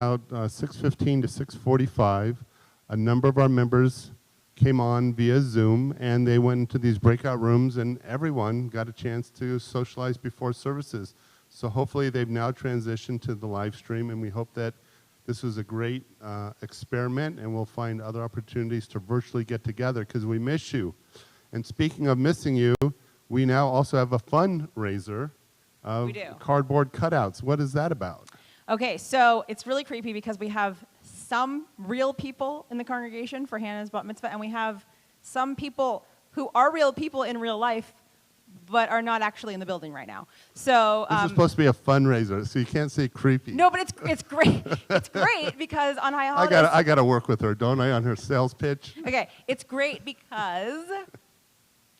6:15 to 6:45, a number of our members came on via Zoom, and they went into these breakout rooms, and everyone got a chance to socialize before services. So hopefully they've now transitioned to the live stream, and we hope that this was a great experiment, and we'll find other opportunities to virtually get together because we miss you. And speaking of missing you, we now also have a fundraiser of cardboard cutouts. What is that about? Okay, so it's really creepy because we have some real people in the congregation for Hannah's bat mitzvah, and we have some people who are real people in real life, but are not actually in the building right now. So this is supposed to be a fundraiser, so you can't say creepy. No, but it's great. It's great because on High Holidays. I gotta work with her, don't I, on her sales pitch? Okay, it's great because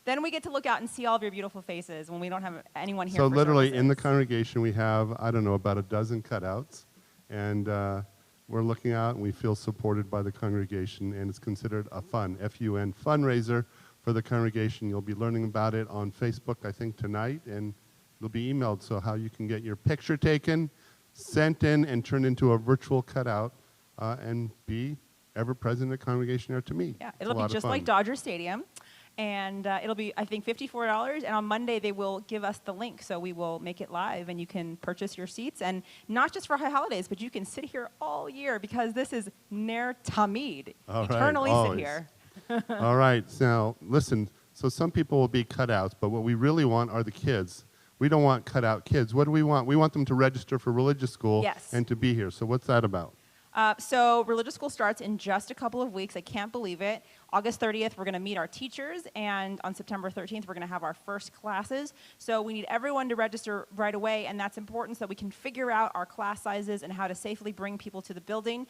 then we get to look out and see all of your beautiful faces when we don't have anyone here. So for literally services. in the congregation we have, I don't know, about a dozen cutouts, and we're looking out and we feel supported by the congregation, and it's considered a fun, F-U-N, fundraiser for the congregation. You'll be learning about it on Facebook, I think, tonight, and it'll be emailed, so how you can get your picture taken, sent in, and turned into a virtual cutout, and be ever present at congregation there to meet. Yeah, it'll be just like Dodger Stadium. And it'll be, I think, $54. And on Monday, they will give us the link. So we will make it live, and you can purchase your seats. And not just for High Holidays, but you can sit here all year because this is Ner Tamid. Eternally sit here. All right. Now, listen. So some people will be cutouts, but what we really want are the kids. We don't want cutout kids. What do we want? We want them to register for religious school and to be here. So what's that about? So religious school starts in just a couple of weeks. I can't believe it. August 30th, we're going to meet our teachers, and on September 13th, we're going to have our first classes. So we need everyone to register right away, and that's important so that we can figure out our class sizes and how to safely bring people to the building.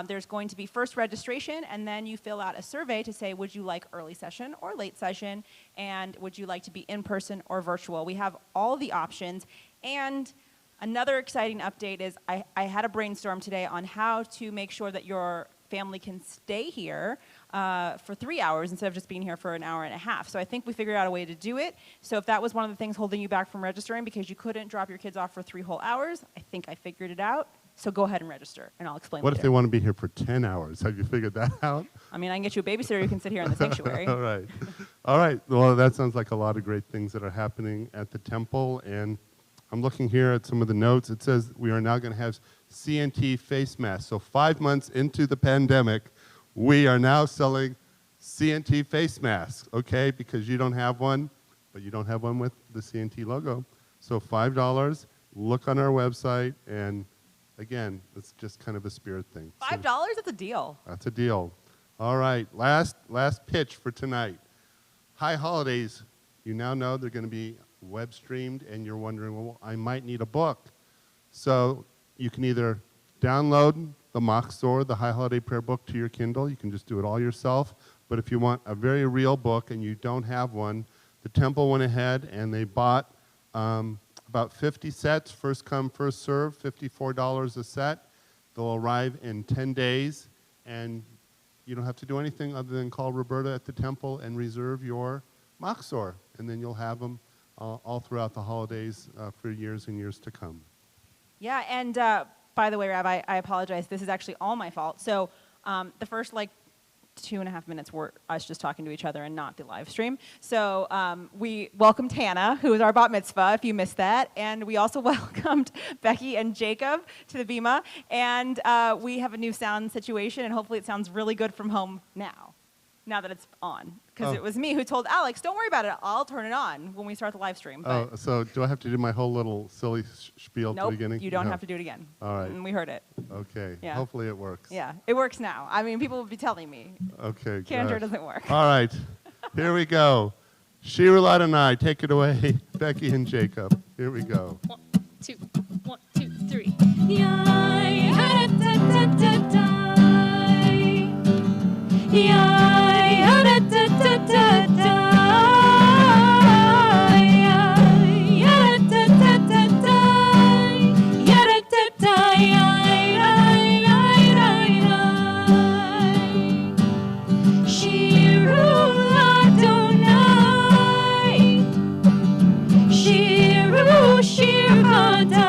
There's going to be first registration, and then you fill out a survey to say, would you like early session or late session, and would you like to be in person or virtual? We have all the options, and another exciting update is I had a brainstorm today on how to make sure that your family can stay here for 3 hours instead of just being here for an hour and a half. So I think we figured out a way to do it. So if that was one of the things holding you back from registering because you couldn't drop your kids off for 3 whole hours, I think I figured it out. So go ahead and register, and I'll explain What later. if they want to be here for 10 hours? Have you figured that out? I mean, I can get you a babysitter who can sit here in the sanctuary. All right. All right. Well, that sounds like a lot of great things that are happening at the temple, and I'm looking here at some of the notes. It says we are now going to have CNT face masks. So 5 months into the pandemic, we are now selling CNT face masks, okay? Because you don't have one, but you don't have one with the CNT logo. So $5, look on our website, and again, it's just kind of a spirit thing. $5? That's a deal. That's a deal. All right, last pitch for tonight. High Holidays, you now know they're going to be web streamed, and you're wondering, well, I might need a book. So you can either download the Machzor, the High Holiday Prayer Book, to your Kindle. You can just do it all yourself. But if you want a very real book and you don't have one, the temple went ahead and they bought about 50 sets, first come, first serve, $54 a set. They'll arrive in 10 days, and you don't have to do anything other than call Roberta at the temple and reserve your Machzor, and then you'll have them all throughout the holidays for years and years to come. Yeah, and by the way, Rabbi, I apologize. This is actually all my fault. So the first, 2.5 minutes were us just talking to each other and not the live stream. So we welcomed Hannah, who is our bat mitzvah, if you missed that. And we also welcomed Becky and Jacob to the Bima. And we have a new sound situation, and hopefully it sounds really good from home now that it's on. Because it was me who told Alex, don't worry about it, I'll turn it on when we start the live stream. But so do I have to do my whole little silly spiel at the beginning? Nope, you don't have to do it again. All right. And we heard it. Okay, yeah. Hopefully it works. Yeah, it works now. I mean, people will be telling me. Okay, Candor doesn't work. All right, here we go. Shirulat and I, take it away. Becky and Jacob, here we go. 1, 2, 1, 2, 3. Yai, ha, da, da, da, da. Yai, ha, da, da, da, da, da. Yai, ha, da, da, da, da. Ya, da, da, da, yai, yai, yai, yai, yai. Shiru Adonai. Shiru Shir Adonai.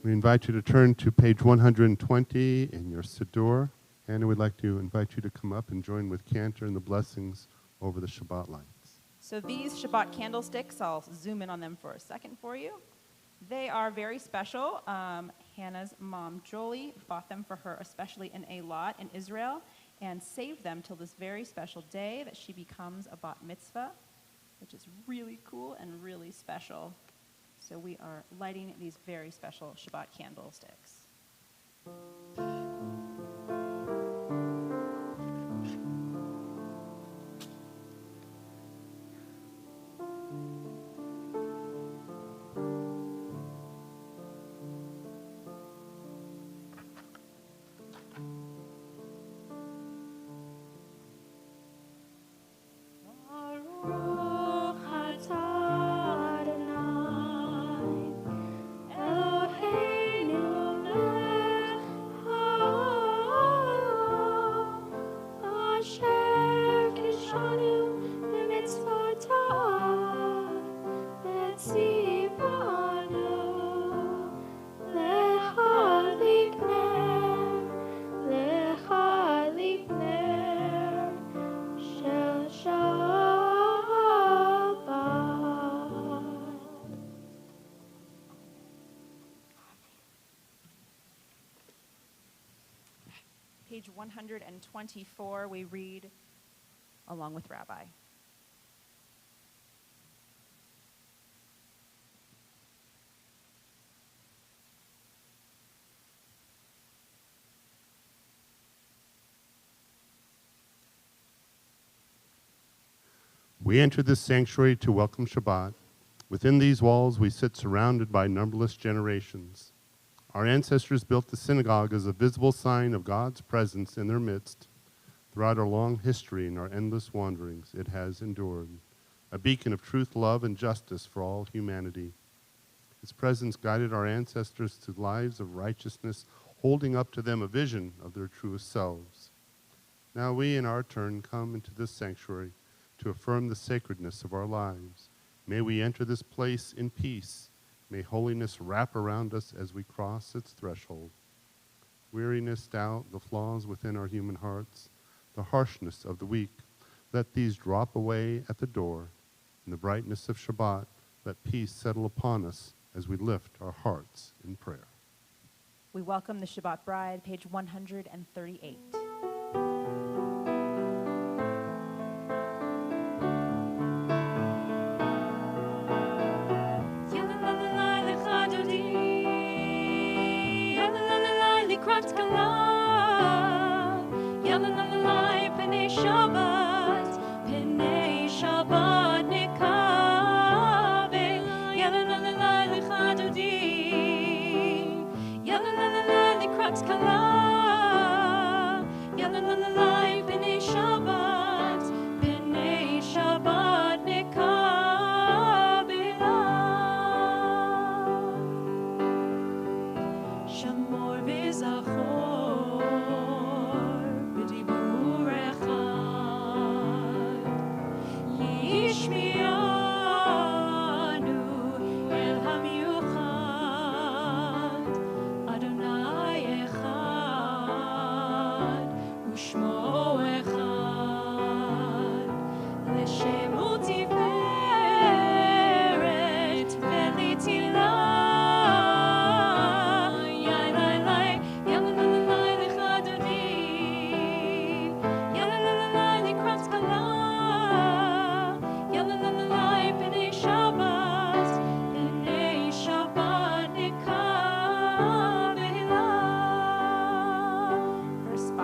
We invite you to turn to page 120 in your Siddur, and we'd like to invite you to come up and join with Cantor in the blessings over the Shabbat lights. So these Shabbat candlesticks, I'll zoom in on them for a second for you. They are very special. Hannah's mom, Jolie, bought them for her, especially in Eilat in Israel, and saved them till this very special day that she becomes a bat mitzvah, which is really cool and really special. So we are lighting these very special Shabbat candlesticks. Baruch atah Adonai, Eloheinu melech haolam, asher kishanu b'mitzvotav, v'tzivanu lehadlik ner shel Shabbat. Page 124, we read along with Rabbi. We enter this sanctuary to welcome Shabbat. Within these walls, we sit surrounded by numberless generations. Our ancestors built the synagogue as a visible sign of God's presence in their midst. Throughout our long history and our endless wanderings, it has endured, a beacon of truth, love, and justice for all humanity. Its presence guided our ancestors to lives of righteousness, holding up to them a vision of their truest selves. Now we, in our turn, come into this sanctuary to affirm the sacredness of our lives. May we enter this place in peace. May holiness wrap around us as we cross its threshold. Weariness, doubt, the flaws within our human hearts, the harshness of the weak, let these drop away at the door. In the brightness of Shabbat, let peace settle upon us as we lift our hearts in prayer. We welcome the Shabbat bride, page 138. Shabbat, Penei Shabbat Nekabe, Yalalala Lechadodi, Yalalala Lekrat Kala, Yalalala Penei Shabbat, Penei Shabbat Nekabe, Shamor v'Zachor, B'dibur echad, Yishmianu el hamiyuchad, Adonai echad, Ushmo echad, L'shemu tiferet v'litilah. Verse 5.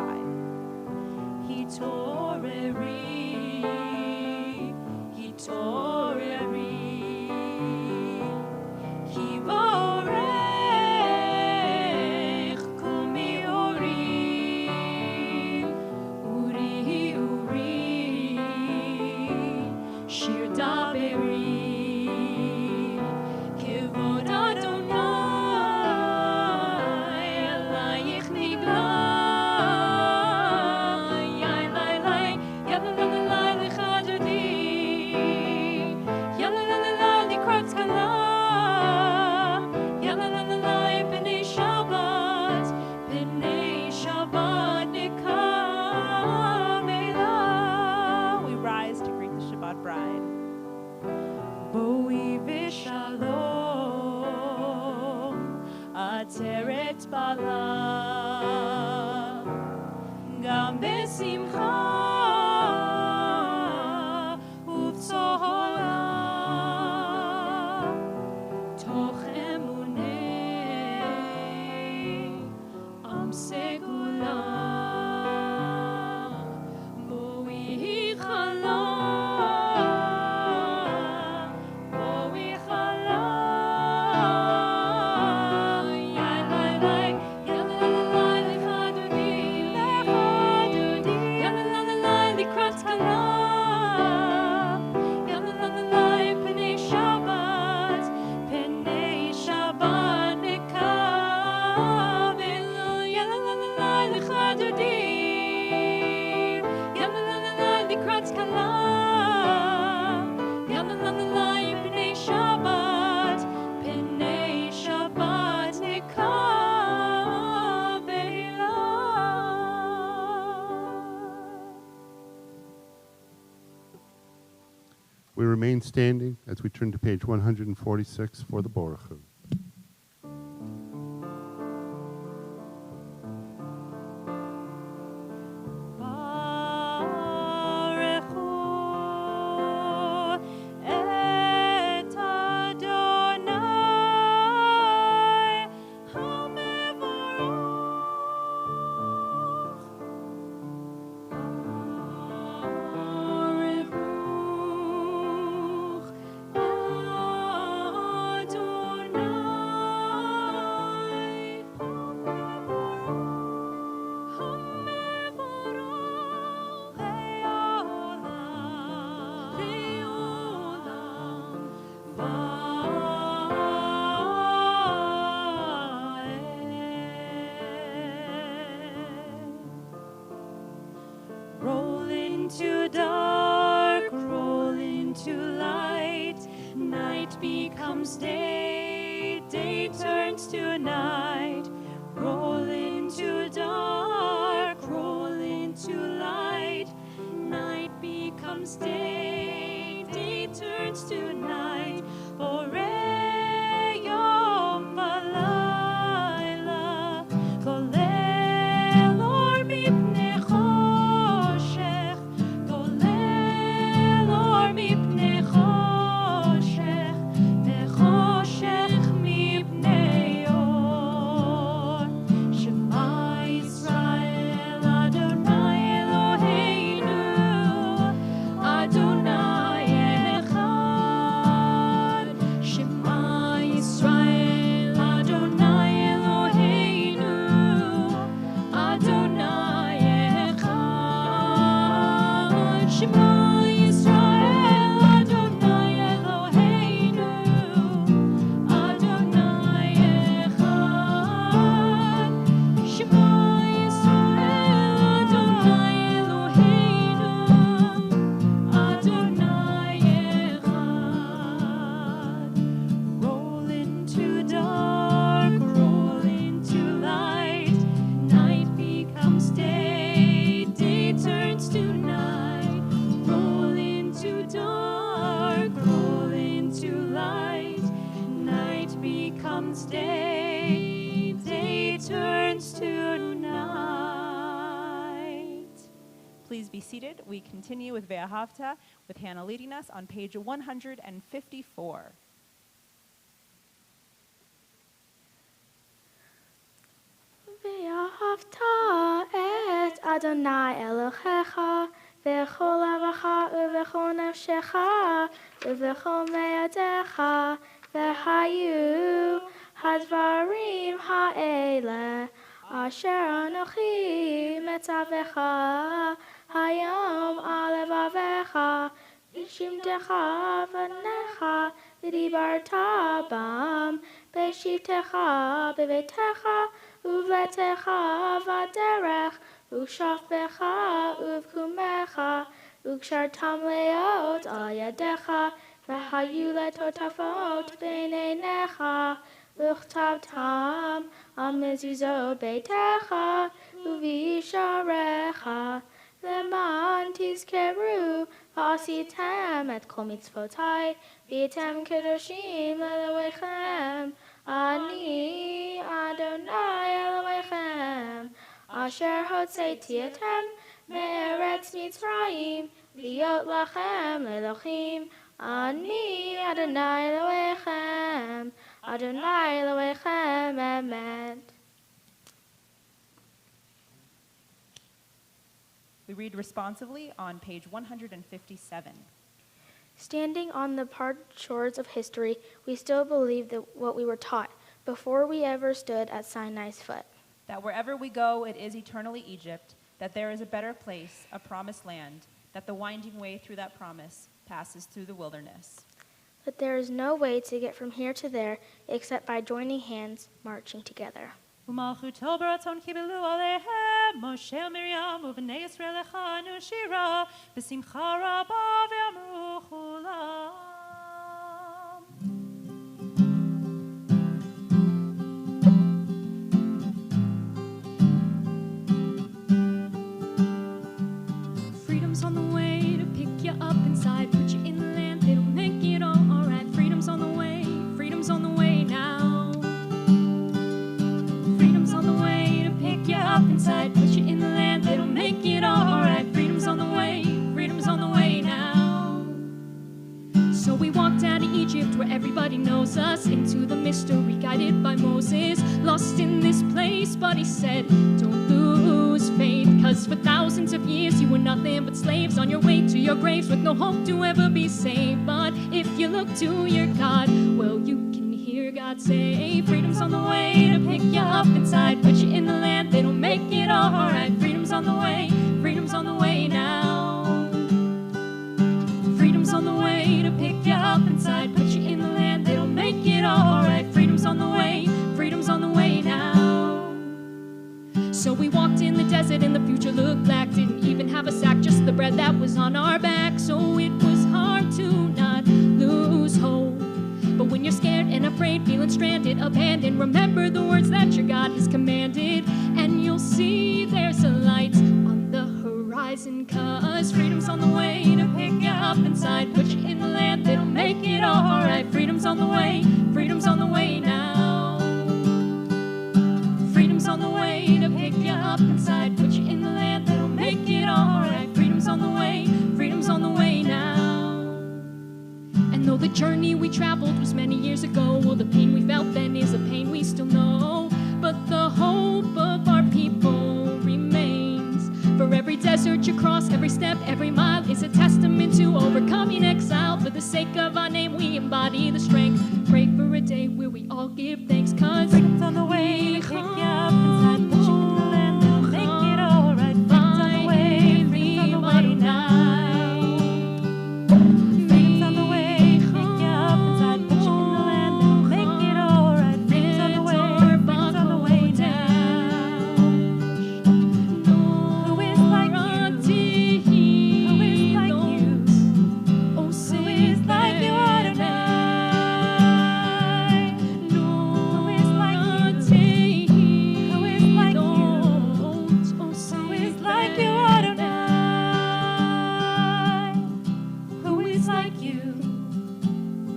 Yalalala, בשלום, עצרת בלם, גם בשמחה ובצהלה, תוך אמוני עם סגולה, בואי חלה, בואי חלה, יאללה יאללה לחדודי, יאללה לקראת סקלה, יאללה פני שבת, פני שבת נקבל, יאללה לחדודי, יאללה לקראת סקלה, יאללה פני שבת, פני שבת נקבל. We remain standing as we turn to page 146 for the Baruch Hu. ברכו את אדוני המבורך. ברוך אדוני המבורך לעולם, ועד. Roll into dark, roll into light. Night becomes day, day turns to night. Roll into dark, roll into light. Night becomes day, day turns to night. Borei yom balayla, kolel or mipnei choshech, kolel or mipnei choshech, vechoshech mipnei or. Shema Yisrael Adonai Eloheinu, Adonai echad. Shema Yisrael Adonai Eloheinu, Adonai echad. Shema Yisrael Adonai Eloheinu, Adonai echad. Shema Yisrael Adonai Eloheinu, Adonai echad. Roll into dark, roll into light. Night becomes day, day turns to night. Roll into dark, roll into light. Night becomes day, day turns to night. Please be seated. We continue with Ve'ahavta, with Hannah leading us on page 154. ואהבת את אדוני אלוהיך בכל לבבך ובכל נפשך ובכל מאודיך, והיו הדברים האלה אשר אנוכי מצווך היום על לבבך, בשמתך בניך ודיברת בם, בשבתך בביתך ובביתך בדרך, ושפך ובקומך, וקשרתם להיות על ידיך, והיו לטוטפות בין עיניך, וכתבתם על מזוזות ביתך ובישעריך, למען תזכרו ועשיתם את כל מצוותי, והייתם קדושים לאלוהיכם. אני אדוני אלוהיכם, אשר הוצאתי אתכם מארץ מצרים, להיות לכם לאלוהים. אני אדוני אלוהיכם, אדוני אלוהיכם אמת. We read responsively on page 157. Standing on the parched shores of history, we still believe that what we were taught before we ever stood at Sinai's foot. That wherever we go, it is eternally Egypt, that there is a better place, a promised land, that the winding way through that promise passes through the wilderness. But there is no way to get from here to there except by joining hands, marching together. ומלכותו ברצון קיבלו עליהם משה ומרים ובני ישראל הכנו שירה בשמחה רבה ואמרו כולם. Freedom's on the way to pick you up inside, put you in the land, it'll make it all alright. Freedom's on the way now. Freedom's on the way to pick you up inside, put you in the land, it'll make it all alright. Freedom's on the way now. So we walked out of Egypt where everybody knows us, into the mystery guided by Moses, lost in this place, but he said, don't lose faith, cause for thousands of years you were nothing but slaves on your way to your graves with no hope to ever be saved. But if you look to your God, well, you can hear God say, freedom's on the way to pick you up inside, put you in the land, it'll make it all right. Freedom's on the way now. Freedom's on the way to pick you up inside, put you in the land, it'll make it all right. Freedom's on the way now. So we walked in the desert and the future looked black, didn't even have a sack, just the bread that was on our back. So it was hard to not lose hope. But when you're scared and afraid, feeling stranded, abandoned, remember the words that your God has commanded, and you'll see there's a light on the horizon, cause freedom's on the way to pick you up inside, put you in the land, it'll make it all right. Freedom's on the way now. Freedom's on the way to pick you up inside, put you in the land, it'll make it all right. Freedom's on the way now. And though the journey we traveled was many years ago, well, the pain we felt then is a pain we still know, but the hope of our people remains. For every desert you cross, every step, every mile is a testament to overcoming exile. For the sake of our name, we embody the strength. Pray for a day where we all give thanks, cause freedom's on the way to pick you up inside, put you in the land, it'll make it all right. Freedom's on the way, freedom's on the way now. Freedom's on the way to pick you up inside, put you in the land, it'll make it all right. Freedom's on the way now. Who is like you? Who is like you? Oh, who is like you, Adonai? Who is like you? Who is like you? Who is like you, Adonai? Who is like you?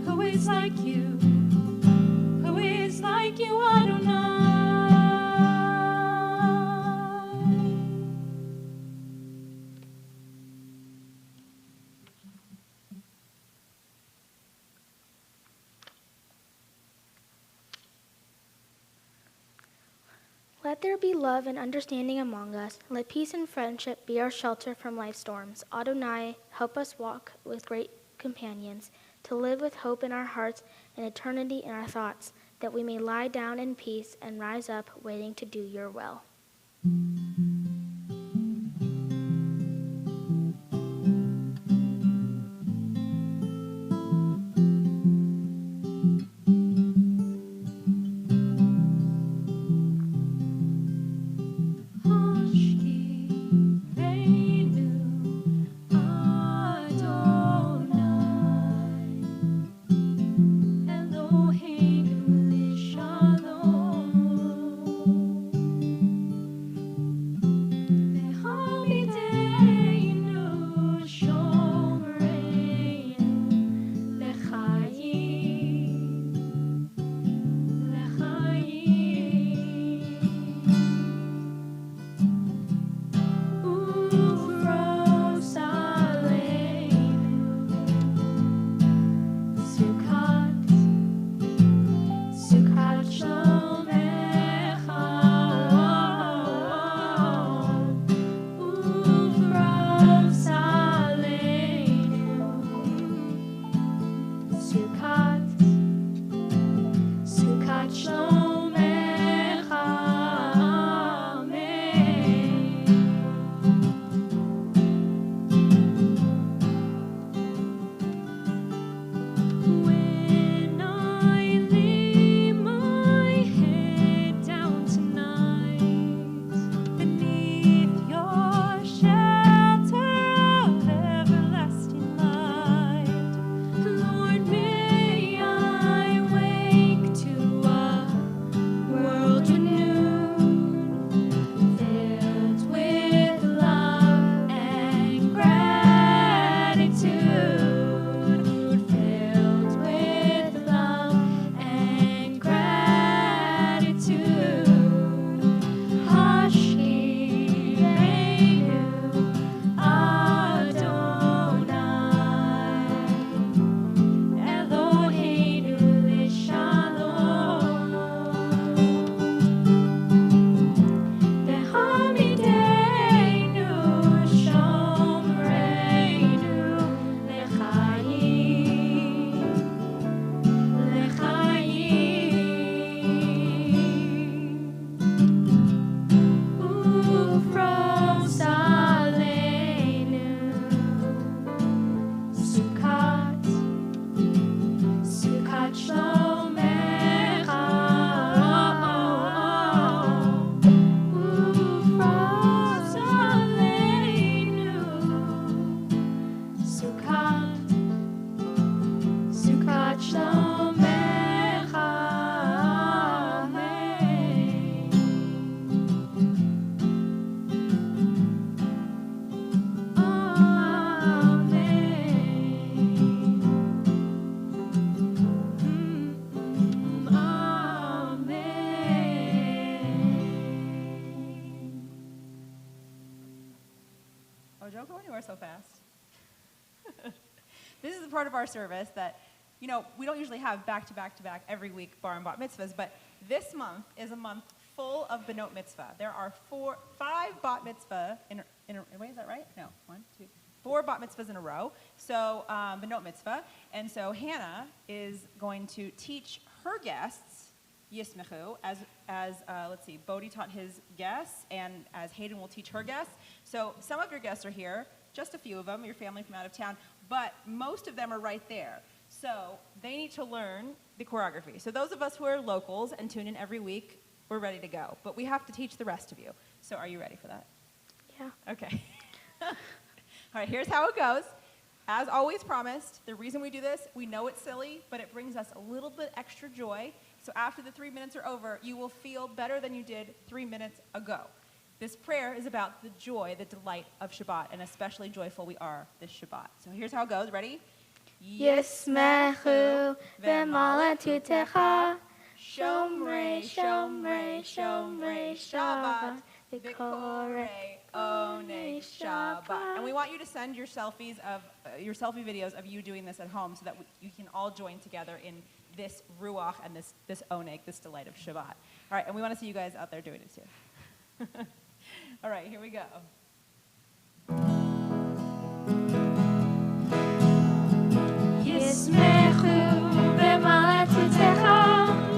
Who is like you? Who is like you, Adonai? Let there be love and understanding among us. Let peace and friendship be our shelter from life's storms. Adonai, help us walk with great companions, to live with hope in our hearts and eternity in our thoughts, that we may lie down in peace and rise up waiting to do your will. Eloheinu Shalom. part of our service that, we don't usually have back-to-back-to-back every week bar and bat mitzvahs, but this month is a month full of benot mitzvah. There are 5 bat mitzvah wait, is that right? No, 4 bat mitzvahs in a row. So benot mitzvah. And so Hannah is going to teach her guests Yismechu, as let's see, Bodhi taught his guests, and as Hayden will teach her guests. So some of your guests are here, just a few of them, your family from out of town, but most of them are right there. So they need to learn the choreography. So those of us who are locals and tune in every week, we're ready to go. But we have to teach the rest of you. So are you ready for that? Yeah. Okay. All right, here's how it goes. As always promised, the reason we do this, we know it's silly, but it brings us a little bit extra joy. So after the 3 minutes are over, you will feel better than you did 3 minutes ago. This prayer is about the joy, the delight of Shabbat, and especially joyful we are this Shabbat. So here's how it goes. Ready? Yismechu v'malatutecha Shomrei, Shomrei, Shomrei, Shabbat, V'korei, Onei, Shabbat. And we want you to send your selfie videos of you doing this at home so that you can all join together in this ruach and this oneg, this delight of Shabbat. All right, and we want to see you guys out there doing it too. All right, here we go. Yismechu v'malatutecha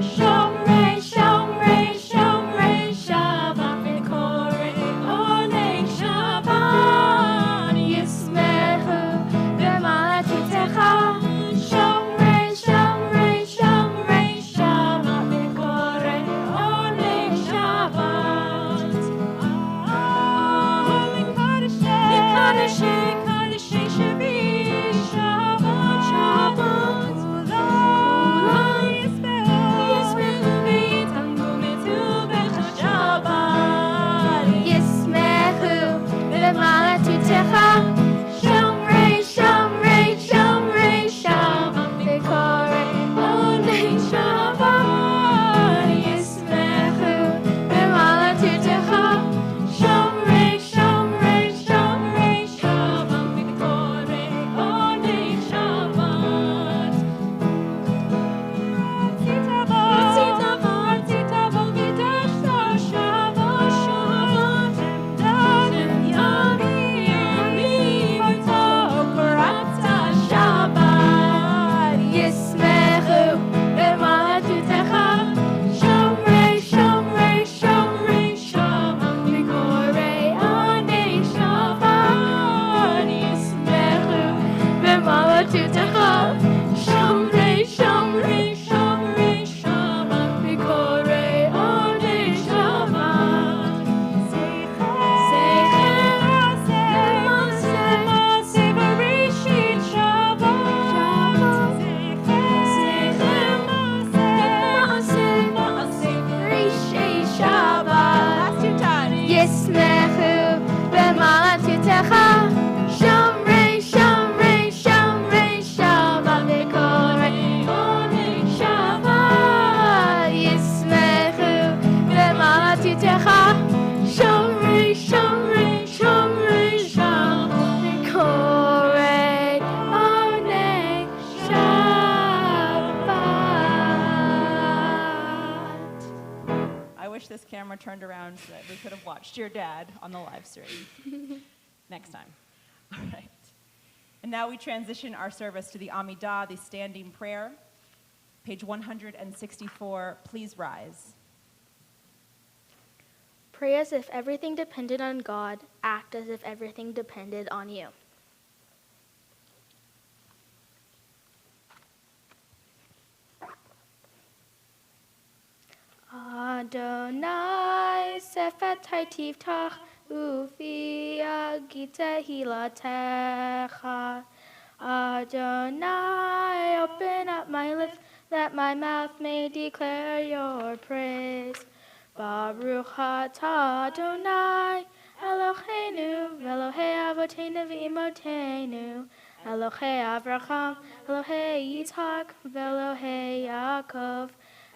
Shomrei, Shomrei, Shomrei Shabbat V'korei Onei Shabbat Yismechu v'malatutecha Shomrei, Shomrei, Shomrei Shabbat V'korei Onei Shabbat Mikadashei, Kadashei Shavi Shabbat Shabbat Kula Yismechu v'yitangu mitubecha Shabbat Yismechu v'malatutecha Shomrei, Shomrei, Shomrei Shabbat V'korei Onei Shabbat Yismechu v'malatutecha Shomrei, Shomrei, Shomrei Shabbat V'korei Onei Shabbat Tzitavo v'dashta Shabbat Shabbat Emdan yami yami v'tokorata Shabbat Yismechu v'malatutecha Shomrei, Shomrei, Shomrei Shabbat V'korei Onei Shabbat Yismechu v'malatutecha Shomrei, Shomrei, Shomrei Shabbat V'korei Onei Shabbat Seichem Maaseh Bereshit Shabbat Seichem Maaseh Bereshit Shabbat Last 2 times. Yismechu v'malatutecha Shomrei, Shomrei, Shomrei Shabbat V'korei Onei Shabbat Yismechu v'malatutecha Shomrei, Shomrei, Shomrei Shabbat V'korei Onei Shabbat. I wish this camera turned around so that we could have watched your dad on the live stream. Next time. All right. And now we transition our service to the Amidah, the standing prayer. Page 164, please rise. Pray as if everything depended on God. Act as if everything depended on you. Adonai sefet tivtach ufi agita hilatecha. Adonai, open up my lips that my mouth may declare your praise. Baruch atah Adonai, Eloheinu, Elohei Avotenu v'Imotenu, Elohei Avraham, Elohei Yitzhak, Elohei Yaakov,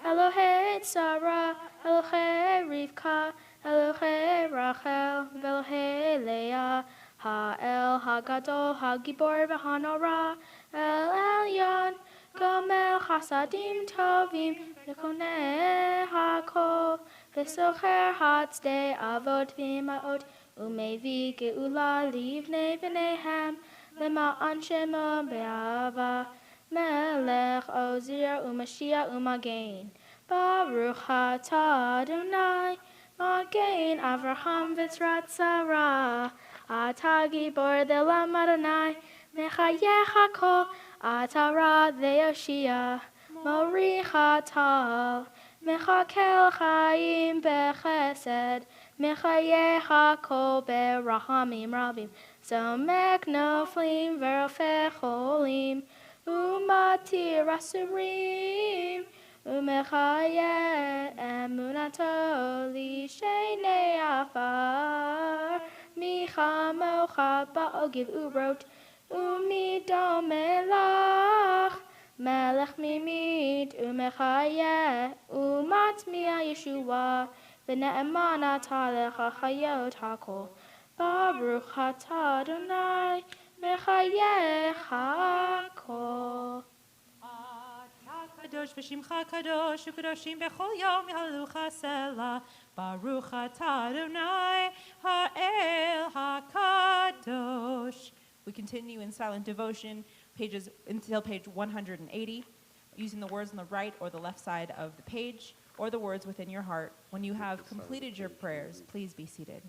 Elohei Sarah, Elohei Rivka, Elohei Rachel, Elohei Leah, Ha'el, Hagadol, Hagibor, v'Hanora, El Elyon, Gomel Chasadim Tovim, Nekoneh HaKol, V'socher Hatzde Avot V'ima'ot, Umevi Geula Livnei V'nehem, Lema'an Shemo Be'ava, Melech Ozir Umashiach Umagain, Baruch Atah Adonai, Magain Avraham V'tzrat Sarah, Atah Gibor Delam Adonai, Mechayech HaKol, Atara Theoshia, Mori Chatal, Mechakel Chaim Bechesed, Mechayech HaKol Berahamim Rabim, Zomek Noflim Verofech Cholim, Umatir Asurim, Umechayeh Emunato Lishenei Afar, Michamocha Ba'ogiv Urot, Umido Melach, Melech Mimit, Umechayeh, Umatmia Yeshua, V'ne'emana Talech HaChayot HaKol, Baruch Atah Adonai, Mechayeh HaKol. Kadosh v'shimcha kadosh u'kadoshim b'chol yom yahlucha selah Baruch atah Adonai ha'el ha'kadosh. We continue in silent devotion pages until page 180, using the words on the right or the left side of the page, or the words within your heart. When you have completed your prayers, please be seated.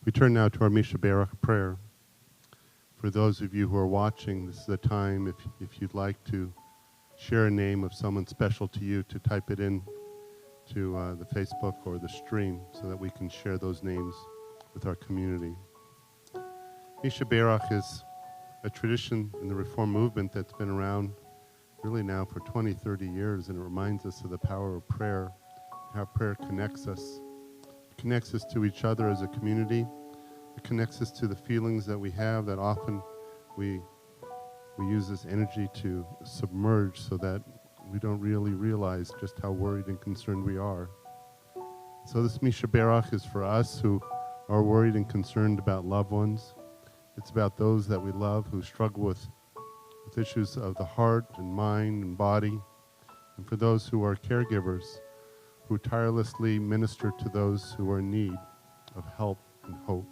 We turn now to our Misha Berach prayer. For those of you who are watching, this is a time if you'd like to share a name of someone special to you, to type it in to the Facebook or the stream so that we can share those names with our community. Misha Berach is a tradition in the Reform movement that's been around really now for 20, 30 years, and it reminds us of the power of prayer, how prayer connects us. It connects us to each other as a community. It connects us to the feelings that we have that often we use this energy to submerge so that we don't really realize just how worried and concerned we are. So this Misha Berach is for us who are worried and concerned about loved ones. It's about those that we love who struggle with issues of the heart and mind and body. And for those who are caregivers who tirelessly minister to those who are in need of help and hope.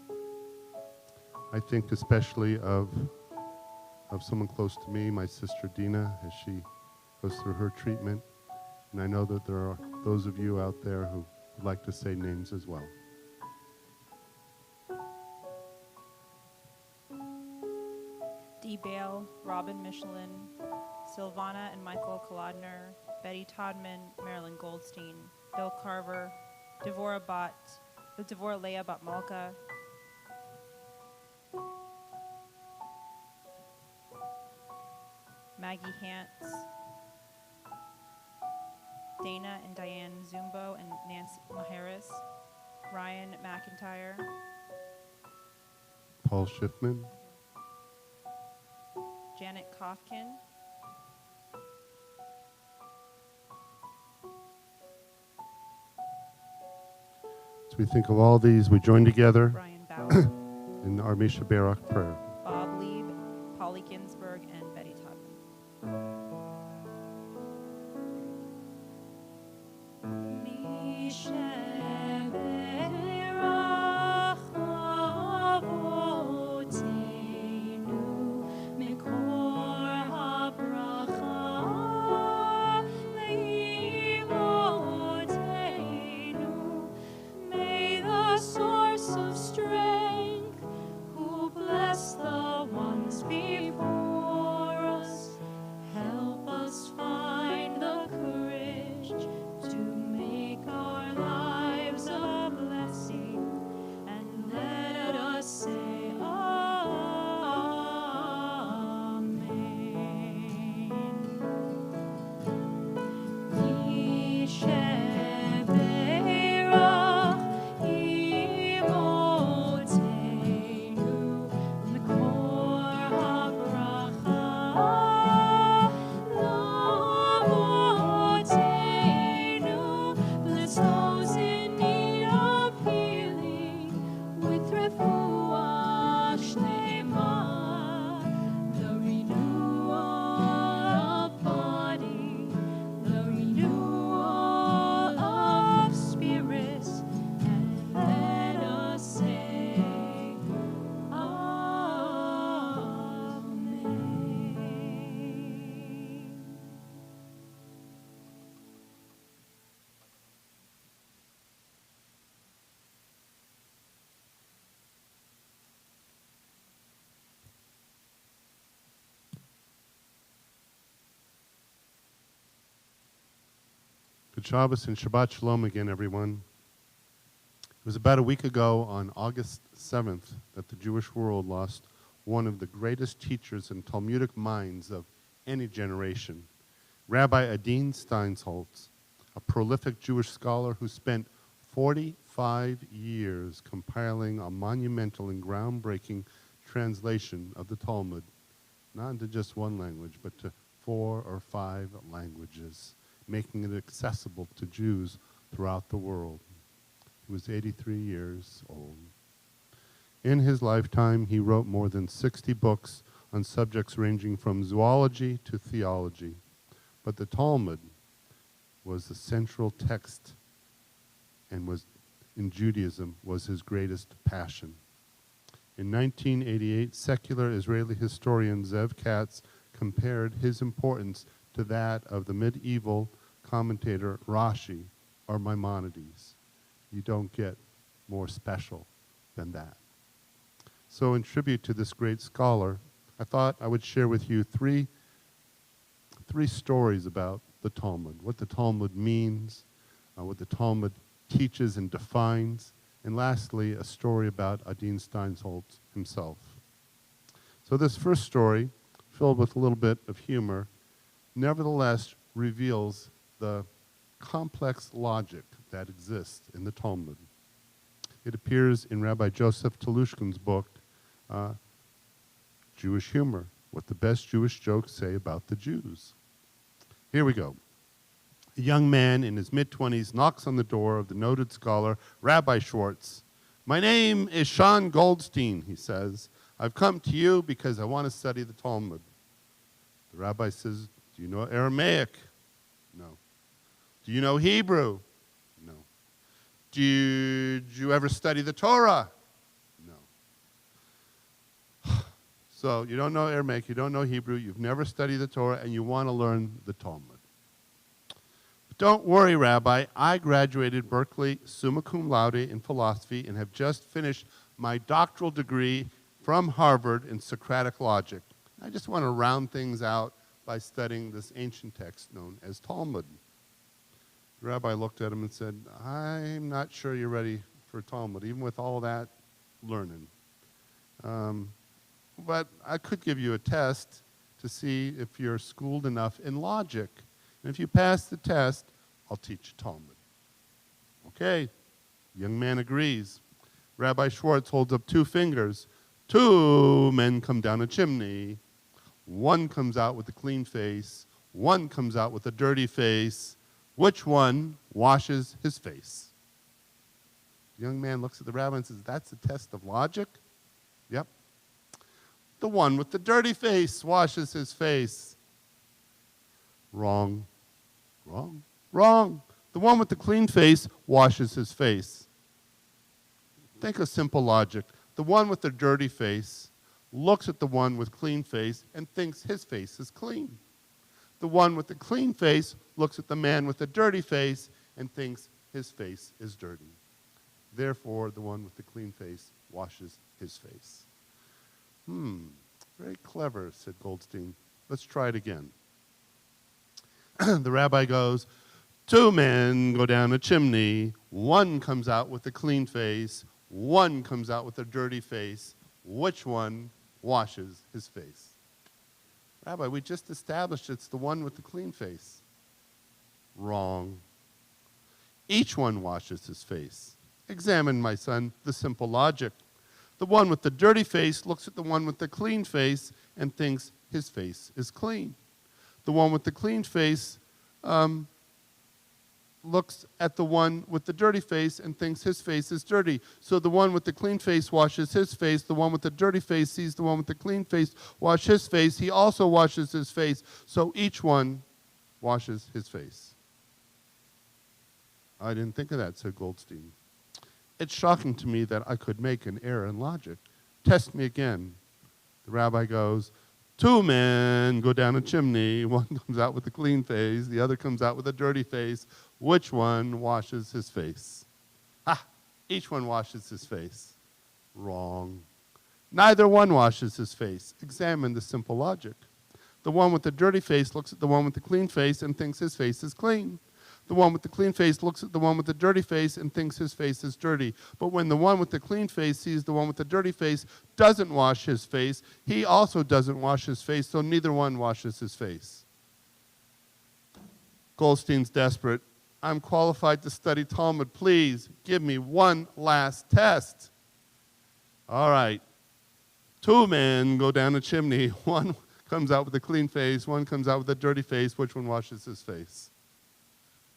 I think especially of someone close to me, my sister Dina, as she goes through her treatment. And I know that there are those of you out there who would like to say names as well. Dee Bale, Robin Michelin, Silvana and Michael Kolodner, Betty Todman, Marilyn Goldstein, Bill Carver, Devorah Leah Bat Malka, Maggie Hantz, Dana and Diane Zumbo and Nancy Maharis, Ryan McIntyre, Paul Schiffman, Janet Kofkin, as we think of all these, we join together Brian Bauer, in our Misha Berach prayer. Bob Lieb, Polly Ginsberg, and Betty Todman. Good Shabbos and Shabbat Shalom again, everyone. It was about a week ago on August 7th that the Jewish world lost one of the greatest teachers and Talmudic minds of any generation, Rabbi Adin Steinsaltz, a prolific Jewish scholar who spent 45 years compiling a monumental and groundbreaking translation of the Talmud, not into just one language, but to 4 or 5 languages, making it accessible to Jews throughout the world. He was 83 years old. In his lifetime, he wrote more than 60 books on subjects ranging from zoology to theology. But the Talmud was the central text and was, in Judaism, was his greatest passion. In 1988, secular Israeli historian Zev Katz compared his importance to that of the medieval commentator Rashi or Maimonides. You don't get more special than that. So in tribute to this great scholar, I thought I would share with you three stories about the Talmud, what the Talmud means, what the Talmud teaches and defines, and lastly, a story about Adin Steinsaltz himself. So this first story, filled with a little bit of humor, nevertheless reveals the complex logic that exists in the Talmud. It appears in Rabbi Joseph Telushkin's book, Jewish Humor, What the Best Jewish Jokes Say About the Jews. Here we go. A young man in his mid-20s knocks on the door of the noted scholar, Rabbi Schwartz. "My name is Sean Goldstein," he says. "I've come to you because I want to study the Talmud." The rabbi says, "Do you know Aramaic?" "No." "Do you know Hebrew?" "No." Did you ever study the Torah?" "No." So you don't know Aramaic, you don't know Hebrew, you've never studied the Torah, and you want to learn the Talmud. "Don't worry, Rabbi. I graduated Berkeley summa cum laude in philosophy and have just finished my doctoral degree from Harvard in Socratic logic. I just want to round things out by studying this ancient text known as Talmud." The rabbi looked at him and said, "I'm not sure you're ready for Talmud, even with all that learning. But I could give you a test to see if you're schooled enough in logic. And if you pass the test, I'll teach you Talmud." Okay, young man agrees. Rabbi Schwartz holds up 2 fingers. 2 men come down a chimney. 1 comes out with a clean face. 1 comes out with a dirty face. Which one washes his face? The young man looks at the rabbi and says, "That's a test of logic?" "Yep." "The one with the dirty face washes his face." "Wrong." "Wrong." "Wrong. The one with the clean face washes his face." Think of simple logic. The one with the dirty face looks at the one with clean face and thinks his face is clean. The one with the clean face looks at the man with the dirty face and thinks his face is dirty. Therefore, the one with the clean face washes his face. Very clever, said Goldstein. Let's try it again. The rabbi goes, 2 men go down a chimney. 1 comes out with a clean face. 1 comes out with a dirty face. Which one washes his face? Rabbi, we just established it's the one with the clean face. Wrong. Each one washes his face. Examine, my son, the simple logic. The one with the dirty face looks at the one with the clean face and thinks his face is clean. The one with the clean face looks at the one with the dirty face and thinks his face is dirty. So the one with the clean face washes his face. The one with the dirty face sees the one with the clean face wash his face. He also washes his face. So each one washes his face. I didn't think of that, said Goldstein. It's shocking to me that I could make an error in logic. Test me again. The rabbi goes, 2 men go down a chimney. 1 comes out with a clean face. The other comes out with a dirty face. Which one washes his face? Each one washes his face. Wrong. Neither one washes his face. Examine the simple logic. The one with the dirty face looks at the one with the clean face and thinks his face is clean. The one with the clean face looks at the one with the dirty face and thinks his face is dirty. But when the one with the clean face sees the one with the dirty face doesn't wash his face, he also doesn't wash his face, so neither one washes his face. Goldstein's desperate. I'm qualified to study Talmud. Please give me one last test. All right. 2 men go down a chimney. 1 comes out with a clean face. 1 comes out with a dirty face. Which one washes his face?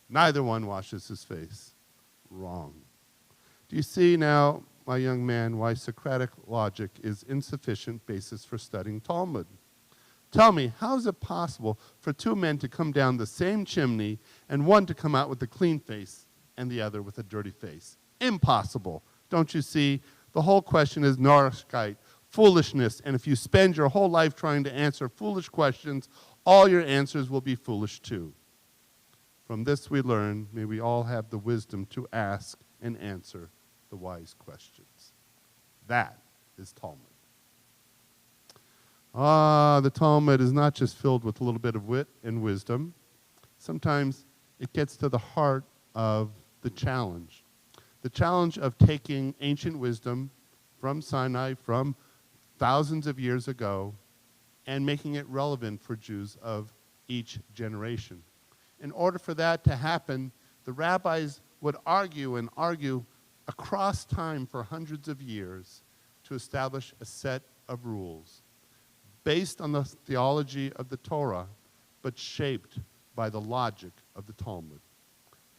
Neither one washes his face. Wrong. Do you see now, my young man, why Socratic logic is insufficient basis for studying Talmud? Tell me, how is it possible for 2 men to come down the same chimney and 1 to come out with a clean face and the other with a dirty face? Impossible. Don't you see? The whole question is Narishkeit, foolishness, and if you spend your whole life trying to answer foolish questions, all your answers will be foolish too. From this we learn, may we all have the wisdom to ask and answer the wise questions. That is Talmud. The Talmud is not just filled with a little bit of wit and wisdom. Sometimes it gets to the heart of the challenge. The challenge of taking ancient wisdom from Sinai, from thousands of years ago, and making it relevant for Jews of each generation. In order for that to happen, the rabbis would argue and argue across time for hundreds of years to establish a set of rules based on the theology of the Torah, but shaped by the logic of the Talmud.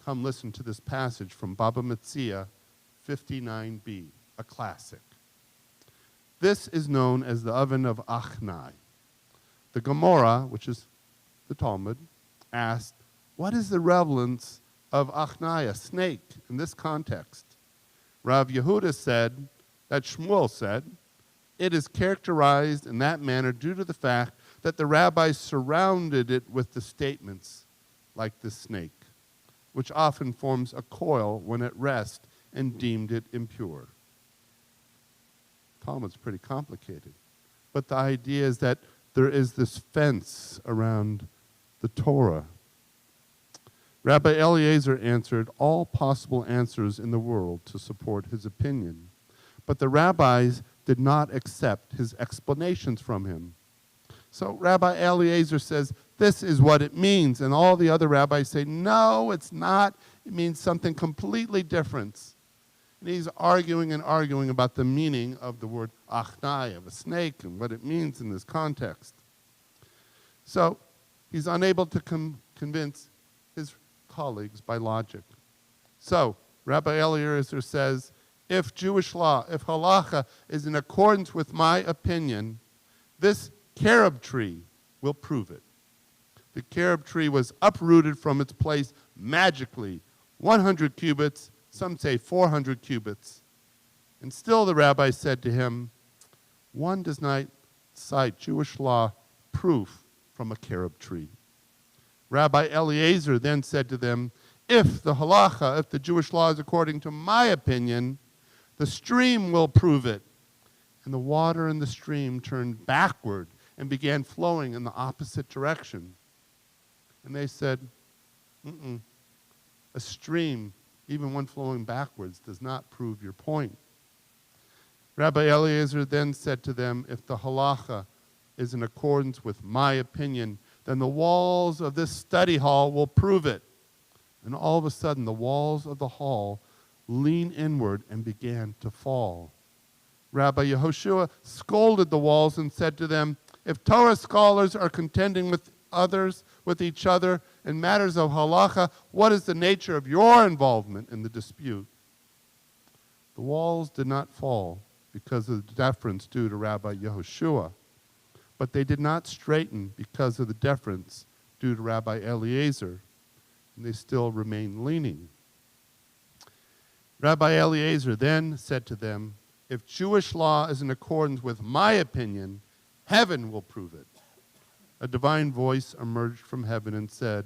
Come listen to this passage from Baba Metzia 59b, a classic. This is known as the oven of Achnai. The Gemara, which is the Talmud, asked, what is the relevance of Achnai, a snake, in this context? Rav Yehuda said, that Shmuel said, it is characterized in that manner due to the fact that the rabbis surrounded it with the statements like the snake, which often forms a coil when at rest and deemed it impure. Talmud's pretty complicated. But the idea is that there is this fence around the Torah. Rabbi Eliezer answered all possible answers in the world to support his opinion. But the rabbis did not accept his explanations from him. So Rabbi Eliezer says, this is what it means. And all the other rabbis say, no, it's not. It means something completely different. And he's arguing and arguing about the meaning of the word achnai, of a snake, and what it means in this context. So he's unable to convince his colleagues by logic. So Rabbi Eliezer says, if Jewish law, if halacha is in accordance with my opinion, this carob tree will prove it. The carob tree was uprooted from its place magically, 100 cubits, some say 400 cubits. And still the rabbi said to him, one does not cite Jewish law proof from a carob tree. Rabbi Eliezer then said to them, if the halacha, if the Jewish law is according to my opinion, the stream will prove it. And the water in the stream turned backward and began flowing in the opposite direction. And they said, a stream, even when flowing backwards, does not prove your point. Rabbi Eliezer then said to them, if the halacha is in accordance with my opinion, then the walls of this study hall will prove it. And all of a sudden, the walls of the hall leaned inward and began to fall. Rabbi Yehoshua scolded the walls and said to them, if Torah scholars are contending with each other in matters of halacha, what is the nature of your involvement in the dispute? The walls did not fall because of the deference due to Rabbi Yehoshua, but they did not straighten because of the deference due to Rabbi Eliezer, and they still remain leaning. Rabbi Eliezer then said to them, if Jewish law is in accordance with my opinion, heaven will prove it. A divine voice emerged from heaven and said,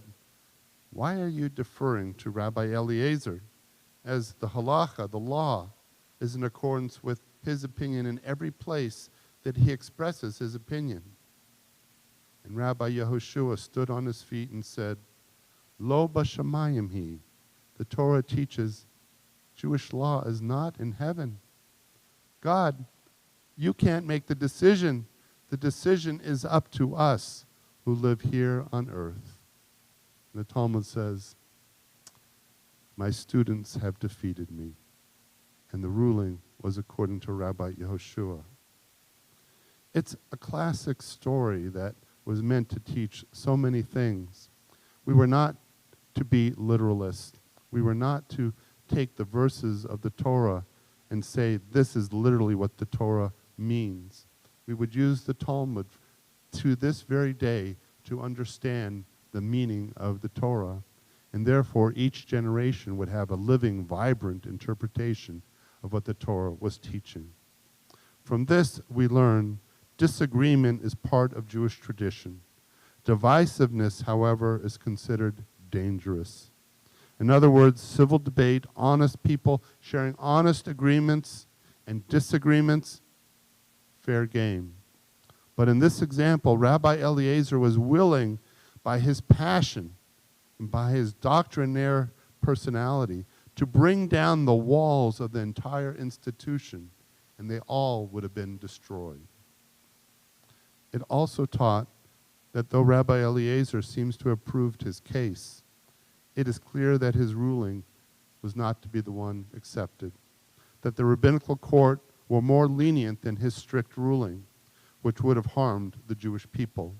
why are you deferring to Rabbi Eliezer, as the halacha, the law, is in accordance with his opinion in every place that he expresses his opinion? And Rabbi Yehoshua stood on his feet and said, Lo b'shamayim hi. The Torah teaches Jewish law is not in heaven. God, you can't make the decision. The decision is up to us who live here on earth. And the Talmud says, my students have defeated me. And the ruling was according to Rabbi Yehoshua. It's a classic story that was meant to teach so many things. We were not to be literalists. We were not to take the verses of the Torah and say, this is literally what the Torah means. We would use the Talmud to this very day to understand the meaning of the Torah. And therefore, each generation would have a living, vibrant interpretation of what the Torah was teaching. From this, we learn disagreement is part of Jewish tradition. Divisiveness, however, is considered dangerous. In other words, civil debate, honest people sharing honest agreements and disagreements fair game. But in this example, Rabbi Eliezer was willing, by his passion and by his doctrinaire personality, to bring down the walls of the entire institution, and they all would have been destroyed. It also taught that though Rabbi Eliezer seems to have proved his case, it is clear that his ruling was not to be the one accepted, that the rabbinical court were more lenient than his strict ruling, which would have harmed the Jewish people.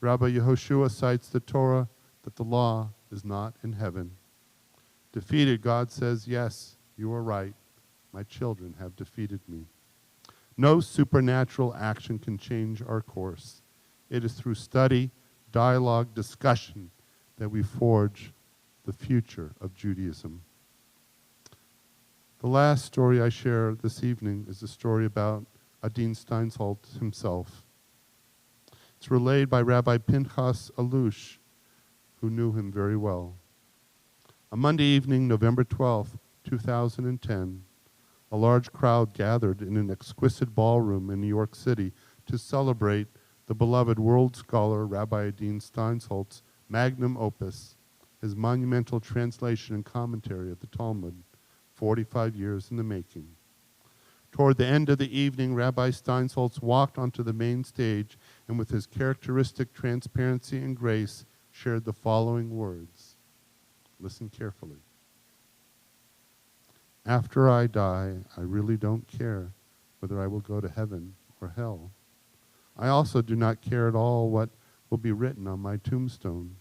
Rabbi Yehoshua cites the Torah that the law is not in heaven. Defeated, God says, yes, you are right. My children have defeated me. No supernatural action can change our course. It is through study, dialogue, discussion that we forge the future of Judaism. The last story I share this evening is a story about Adin Steinsaltz himself. It's relayed by Rabbi Pinchas Alush, who knew him very well. On Monday evening, November 12th, 2010, a large crowd gathered in an exquisite ballroom in New York City to celebrate the beloved world scholar Rabbi Adin Steinsaltz's magnum opus, his monumental translation and commentary of the Talmud, 45 years in the making. Toward the end of the evening, Rabbi Steinsaltz walked onto the main stage and with his characteristic transparency and grace shared the following words. Listen carefully. After I die, I really don't care whether I will go to heaven or hell. I also do not care at all what will be written on my tombstone.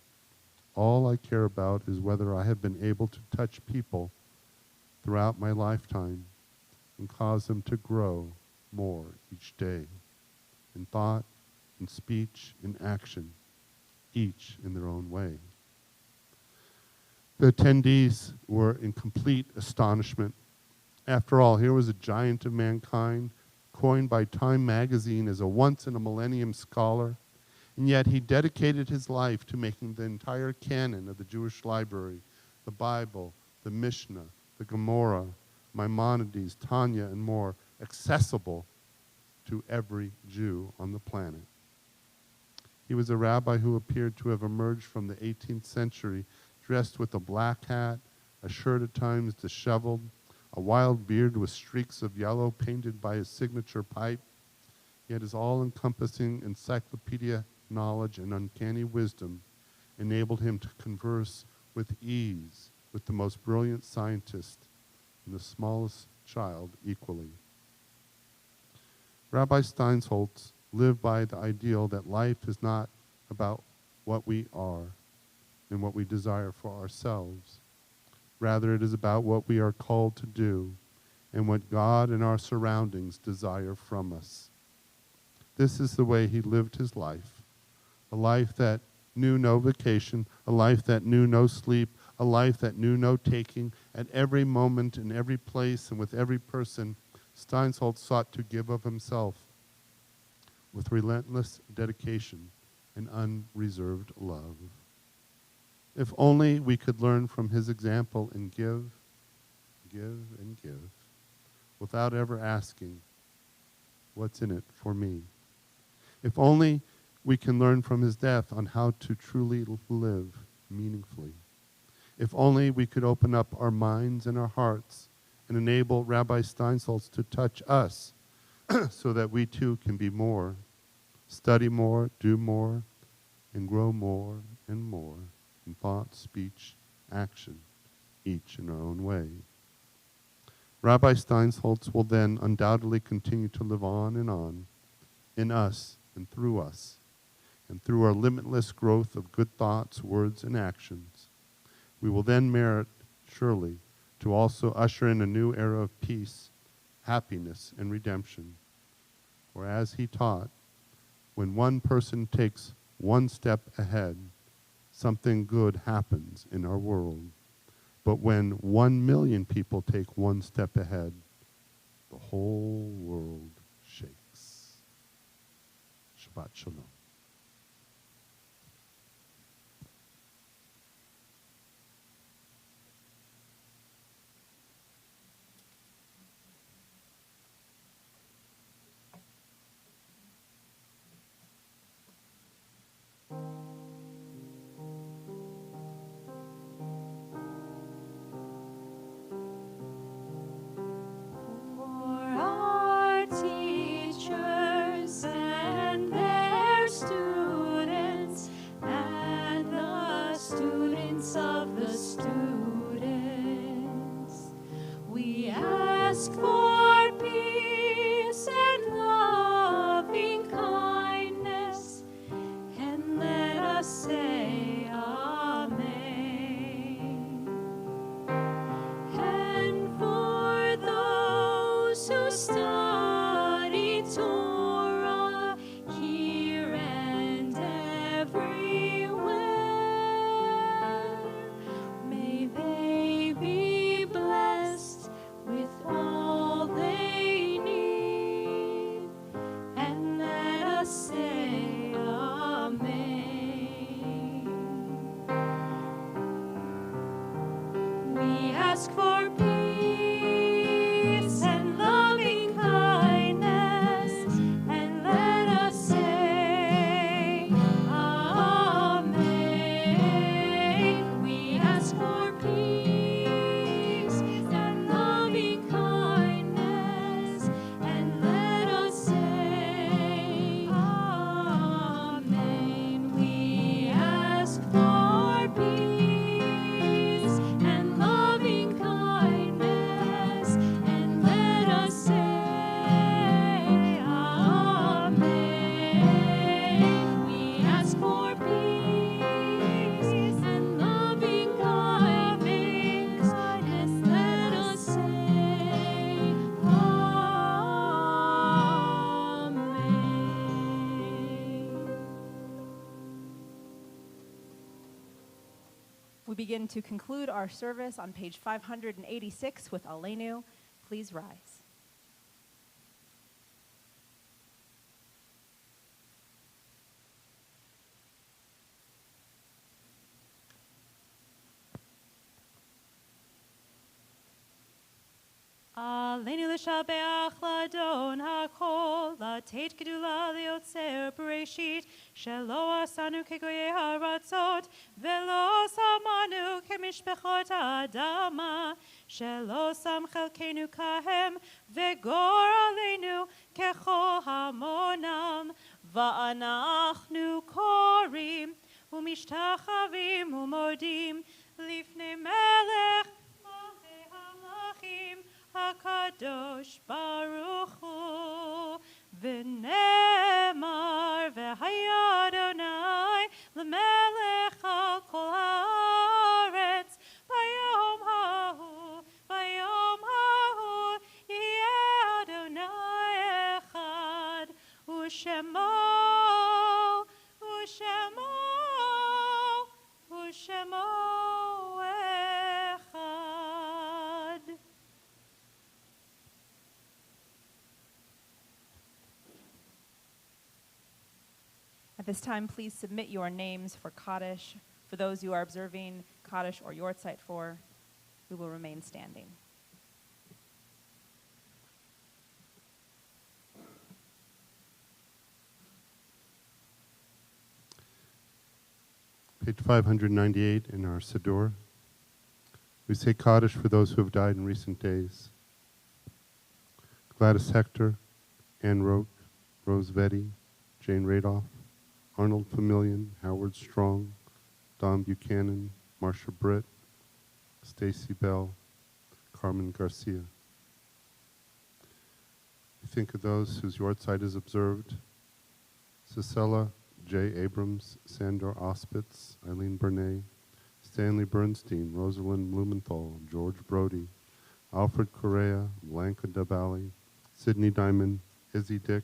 All I care about is whether I have been able to touch people throughout my lifetime and cause them to grow more each day, in thought, in speech, in action, each in their own way. The attendees were in complete astonishment. After all, here was a giant of mankind, coined by Time magazine as a once-in-a-millennium scholar, and yet he dedicated his life to making the entire canon of the Jewish library, the Bible, the Mishnah, the Gemara, Maimonides, Tanya, and more, accessible to every Jew on the planet. He was a rabbi who appeared to have emerged from the 18th century dressed with a black hat, a shirt at times disheveled, a wild beard with streaks of yellow painted by his signature pipe. Yet his all-encompassing encyclopedia knowledge and uncanny wisdom enabled him to converse with ease with the most brilliant scientist and the smallest child equally. Rabbi Steinsaltz lived by the ideal that life is not about what we are and what we desire for ourselves. Rather, it is about what we are called to do and what God and our surroundings desire from us. This is the way he lived his life, a life that knew no vacation, a life that knew no sleep, a life that knew no taking. At every moment, in every place, and with every person, Steinsaltz sought to give of himself with relentless dedication and unreserved love. If only we could learn from his example and give, and give, without ever asking, what's in it for me? If only we can learn from his death on how to truly live meaningfully. If only we could open up our minds and our hearts and enable Rabbi Steinsaltz to touch us so that we too can be more, study more, do more, and grow more and more in thought, speech, action, each in our own way. Rabbi Steinsaltz will then undoubtedly continue to live on in us and through us, and through our limitless growth of good thoughts, words, and actions. We will then merit, surely, to also usher in a new era of peace, happiness, and redemption. For as he taught, when one person takes one step ahead, something good happens in our world. But when 1 million people take one step ahead, the whole world shakes. Shabbat Shalom. We begin to conclude our service on page 586 with Aleinu. Please rise. Aleinu l'shabeach l'adon hakol, l'teit gedula liotzer bereshit, shelo asanu kegoyei haratzot, velo samanu kemishpechot adama, shelo sam chelkenu kahem, vegor aleinu kechol hamonam, va'anachnu korim, umishtachavim umodim, lifnei melech, malchei hamlachim, HaKadosh Baruch Hu V'nemar V'haya Adonai L'melech al kol haaretz V'yom hahu Yeh Adonai echad U'shemo echad. At this time, please submit your names for Kaddish. For those who are observing Kaddish or Yortzeit for, we will remain standing. Page 598 in our Siddur. We say Kaddish for those who have died in recent days. Gladys Hector, Ann Roque, Rose Vetty, Jane Radoff, Arnold Famillion, Howard Strong, Don Buchanan, Marcia Britt, Stacy Bell, Carmen Garcia. We think of those whose Yortzeit is observed. Cicella J. Abrams, Sandor Ospitz, Eileen Bernay, Stanley Bernstein, Rosalind Blumenthal, George Brody, Alfred Correa, Blanca Dabali, Sidney Diamond, Izzy Dick,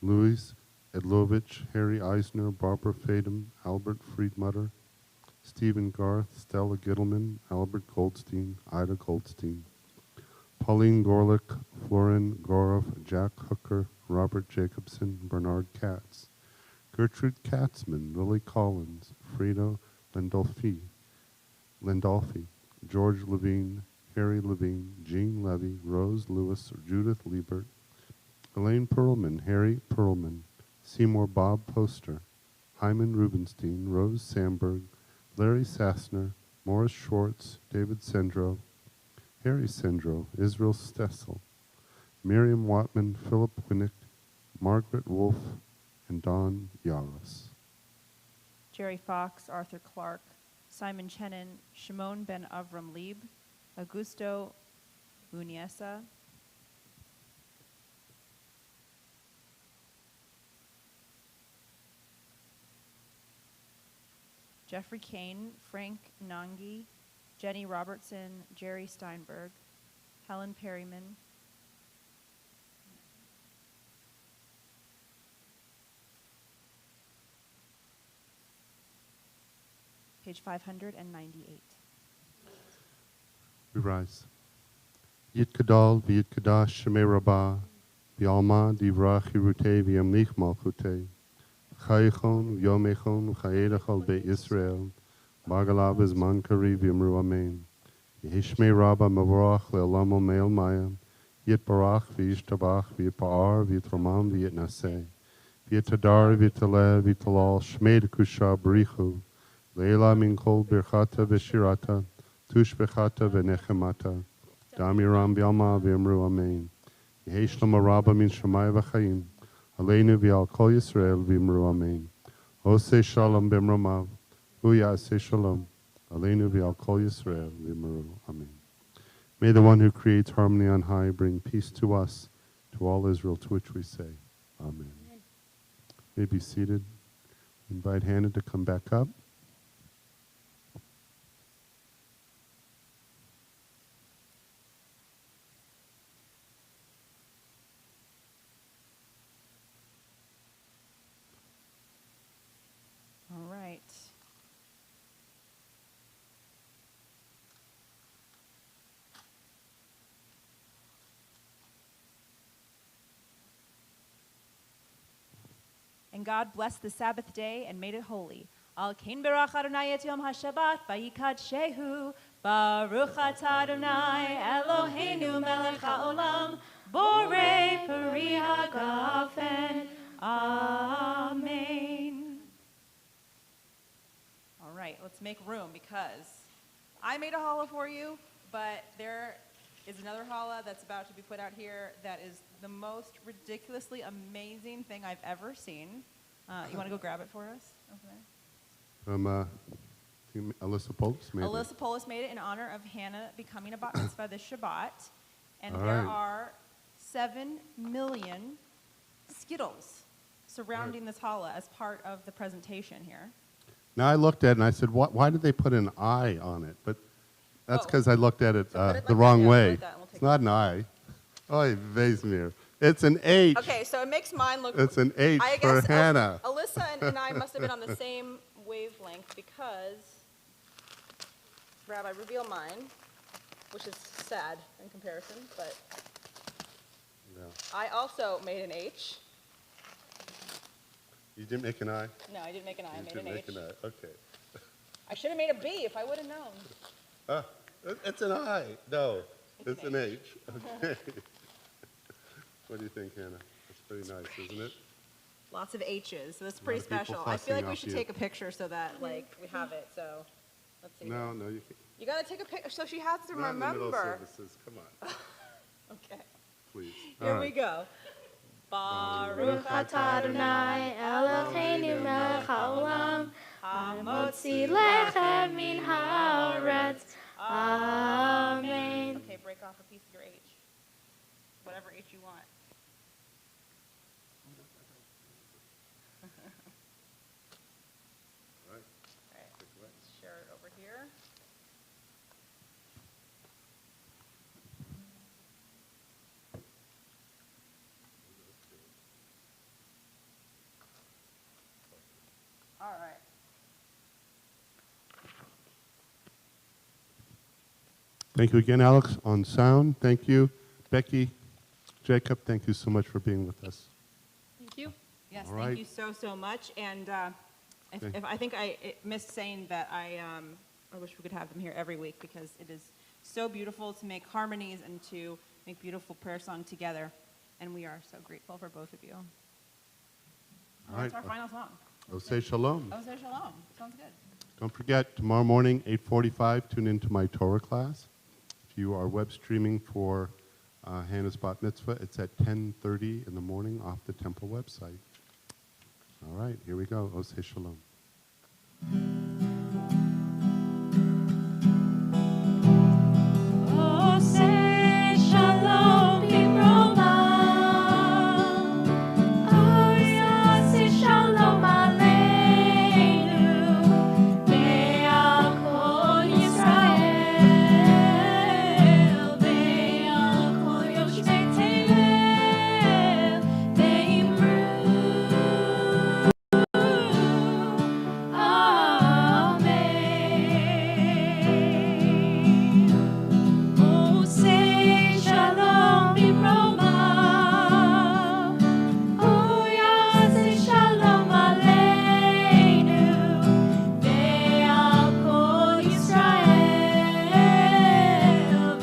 Louis Edlovich, Harry Eisner, Barbara Fadum, Albert Friedmutter, Stephen Garth, Stella Gittleman, Albert Goldstein, Ida Goldstein, Pauline Gorlick, Florin Goroff, Jack Hooker, Robert Jacobson, Bernard Katz, Gertrude Katzman, Lily Collins, Frida Landolfi, George Levine, Harry Levine, Jean Levy, Rose Lewis, Judith Liebert, Elaine Perlman, Harry Perlman, Seymour Bob Poster, Hyman Rubenstein, Rose Sandberg, Larry Sassner, Morris Schwartz, David Sendro, Harry Sendro, Israel Stessel, Miriam Watman, Philip Winnick, Margaret Wolf, and Don Yaros. Jerry Fox, Arthur Clark, Simon Chenin, Shimon ben Avram Lieb, Augusto Uniesa, Jeffrey Kane, Frank Nangi, Jenny Robertson, Jerry Steinberg, Helen Perryman, page 598. We rise. Yit Kadal, V'yit Kadash, Shemei Rabbah, V'alma, Divrach, Hirutei, V'yamlich Malchutei, Chayichon, V'yomechon, V'chayedach al Beit Yisrael, Bagalav Zman Kari, V'yamru Amen. Yehishmei Rabbah, Mavorach, Le'olam Omeil Maya, Yit Barach, V'yishtabach, V'yit Pa'ar, V'yit Ramam, V'yit Naseh, V'yit Hadar, V'yit Taleh, V'yit Talal, Shmei Dekusha, Barichu, Leila min kol birchata v'shirata, tush bechata v'nechemata, damiram v'alma v'yamru amen. Yehi shlom rabba min shemai v'chaim, aleinu v'al kol Yisrael v'yamru amen. Oseh shalom b'mromav, hu ya'aseh shalom, aleinu v'al kol Yisrael v'yamru amen. May the one who creates harmony on high bring peace to us, to all Israel, to which we say, amen. May be seated. Invite Hannah to come back up. All right. And God blessed the Sabbath day and made it holy. Al kain berach Adonai et yom ha-Shabbat vayikadshehu. Baruch atah Adonai Eloheinu melech haolam borei peri hagafen. Amen. All right, let's make room because I made a challah for you, but there is another challah that's about to be put out here that is the most ridiculously amazing thing I've ever seen. You want to go grab it for us? Okay. From Alyssa Polis made Alyssa Polis made it in honor of Hannah becoming a bat mitzvah this Shabbat. And All there right. are 7 million Skittles surrounding this challah as part of the presentation here. Now I looked at it and I said, why did they put an eye on it? But that's Oh. because I looked at it So put it the like wrong that, yeah, way. like that, and we'll take It's not an eye. Oh, Vezmir. It's an H. Okay, so it makes mine look... It's an H I for guess Hannah. Alyssa and I must have been on the same wavelength because Rabbi revealed mine, which is sad in comparison, but Yeah. I also made an H. You didn't make an eye? No, I didn't make an I, I You made didn't an make H. an eye. Okay. I should have made a B if I would have known. It's an I. No, it's an an H. Okay. What do you think, Hannah? That's pretty nice, isn't it? Lots of H's, so that's pretty of people special. I feel like fussing we off should you. take a picture so that like we have it. So let's see. No, you can't. You gotta take a picture so she has to Not in the middle of remember. services. Come on, Okay. please. Here All we right. go. Baruch Baruch atah Adonai Eloheinu melech haolam hamotzi lechem min haaretz. Amen. Okay, break off a piece of your H. Whatever H you want. All right. Okay, let's share it over here. All right. Thank you again, Alex, on sound. Thank you, Becky, Jacob. Thank you so much for being with us. Thank you. Yes, All thank right. you so much. And Okay. if I think I missed saying that I wish we could have them here every week because it is so beautiful to make harmonies and to make beautiful prayer song together. And we are so grateful for both of you. All That's right. our final song. Say shalom. Oh, say shalom. Sounds good. Don't forget, tomorrow morning, 8:45, tune into my Torah class. If you are web streaming for Hannah's Bat Mitzvah, it's at 10:30 in the morning off the temple website. All right, here we go. Oseh Shalom. Oseh shalom bimroma. Oseh shalom aleinu ve'al kol Yisrael ve'al kol yoshvei tevel ve'imru Amen. Oseh shalom bimroma. Oyaseh shalom aleinu ve'al kol Yisrael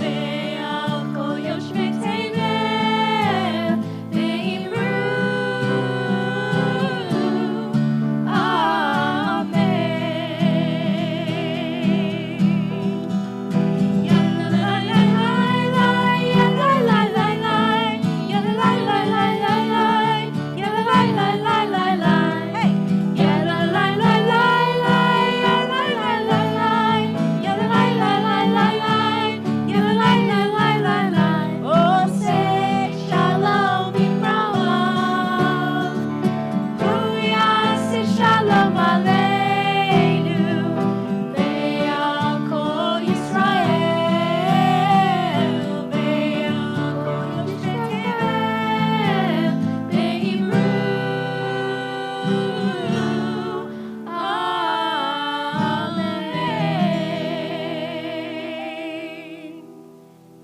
ve'al kol yoshvei tevel ve'imru Shalom Oyaseh shalom aleinu ve'al kol Yisrael ve'al kol yoshvei tevel ve'imru Amen.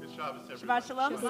Good Shabbos, everyone. Shabbat shalom.